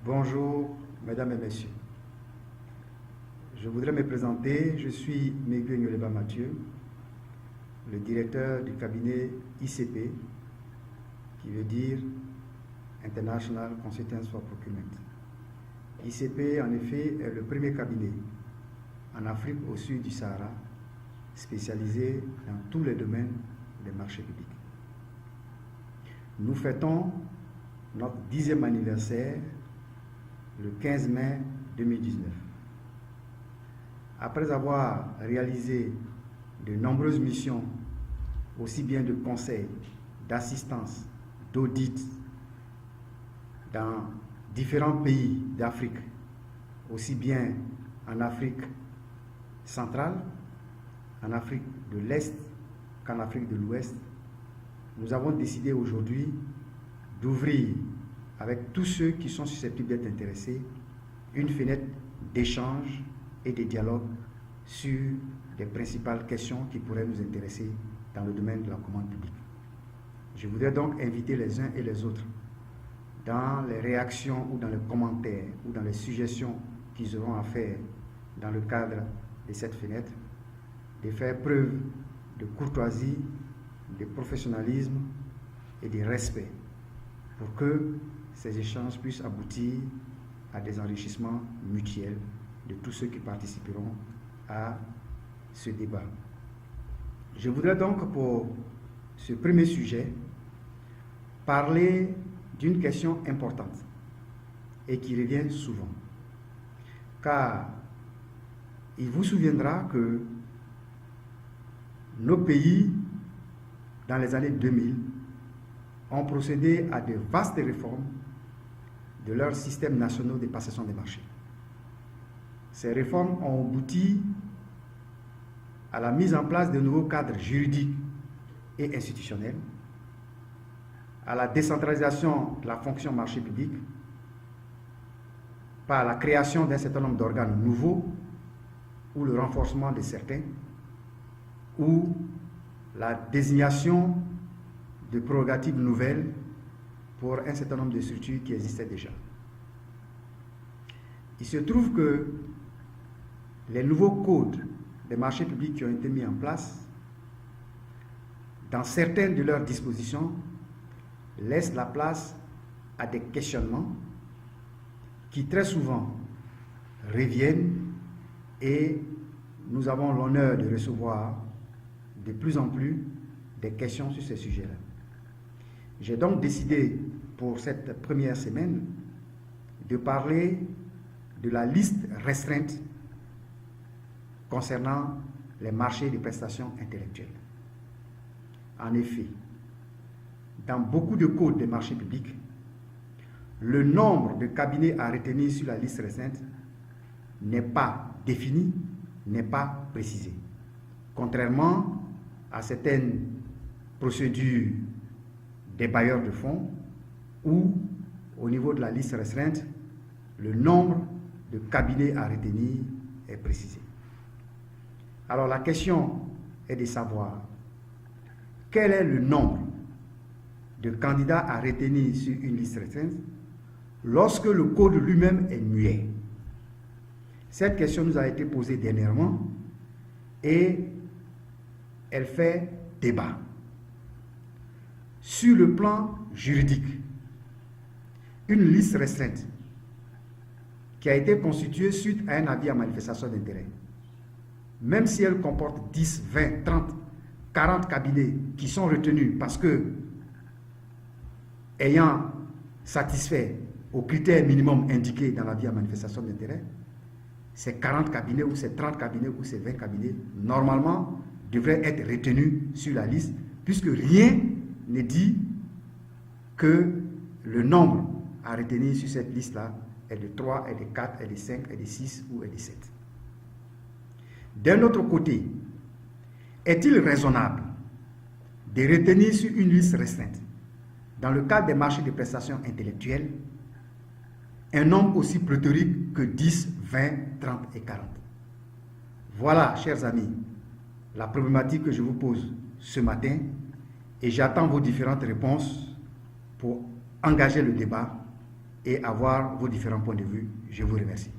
Bonjour, mesdames et messieurs. Je voudrais me présenter. Je suis Miguel Nyoleba Mathieu, le directeur du cabinet ICP, qui veut dire International Consultants for Procurement. ICP, en effet, est le premier cabinet en Afrique au sud du Sahara, spécialisé dans tous les domaines des marchés publics. Nous fêtons notre 10e anniversaire le 15 mai 2019. Après avoir réalisé de nombreuses missions, aussi bien de conseil, d'assistance, d'audit, dans différents pays d'Afrique, aussi bien en Afrique centrale, en Afrique de l'Est qu'en Afrique de l'Ouest, nous avons décidé aujourd'hui d'ouvrir avec tous ceux qui sont susceptibles d'être intéressés une fenêtre d'échange et de dialogue sur les principales questions qui pourraient nous intéresser dans le domaine de la commande publique. Je voudrais donc inviter les uns et les autres, dans les réactions ou dans les commentaires ou dans les suggestions qu'ils auront à faire dans le cadre de cette fenêtre, de faire preuve de courtoisie, de professionnalisme et de respect pour que ces échanges puissent aboutir à des enrichissements mutuels de tous ceux qui participeront à ce débat. Je voudrais donc, pour ce premier sujet, parler d'une question importante et qui revient souvent. Car il vous souviendra que nos pays, dans les années 2000, ont procédé à de vastes réformes de leurs systèmes nationaux de passation des marchés. Ces réformes ont abouti à la mise en place de nouveaux cadres juridiques et institutionnels, à la décentralisation de la fonction marché public, par la création d'un certain nombre d'organes nouveaux, ou le renforcement de certains, ou la désignation de prérogatives nouvelles pour un certain nombre de structures qui existaient déjà. Il se trouve que les nouveaux codes des marchés publics qui ont été mis en place, dans certaines de leurs dispositions, laissent la place à des questionnements qui très souvent reviennent, et nous avons l'honneur de recevoir de plus en plus des questions sur ces sujets-là. J'ai donc décidé pour cette première semaine de parler de la liste restreinte concernant les marchés de prestations intellectuelles. En effet, dans beaucoup de codes des marchés publics, le nombre de cabinets à retenir sur la liste restreinte n'est pas défini, n'est pas précisé. Contrairement à certaines procédures des bailleurs de fonds, où, au niveau de la liste restreinte, le nombre de cabinets à retenir est précisé. Alors la question est de savoir quel est le nombre de candidats à retenir sur une liste restreinte lorsque le code lui-même est muet. Cette question nous a été posée dernièrement et elle fait débat. Sur le plan juridique, une liste restreinte qui a été constituée suite à un avis à manifestation d'intérêt, même si elle comporte 10, 20, 30, 40 cabinets qui sont retenus parce que, ayant satisfait aux critères minimums indiqués dans l'avis à manifestation d'intérêt, ces 40 cabinets ou ces 30 cabinets ou ces 20 cabinets, normalement, devraient être retenus sur la liste, puisque rien n'est dit que le nombre à retenir sur cette liste-là est de 3, est de 4, est de 5, est de 6 ou est de 7. D'un autre côté, est-il raisonnable de retenir sur une liste restreinte, dans le cadre des marchés de prestations intellectuelles, un nombre aussi pléthorique que 10, 20, 30 et 40? Voilà, chers amis, la problématique que je vous pose ce matin, et j'attends vos différentes réponses pour engager le débat et avoir vos différents points de vue. Je vous remercie.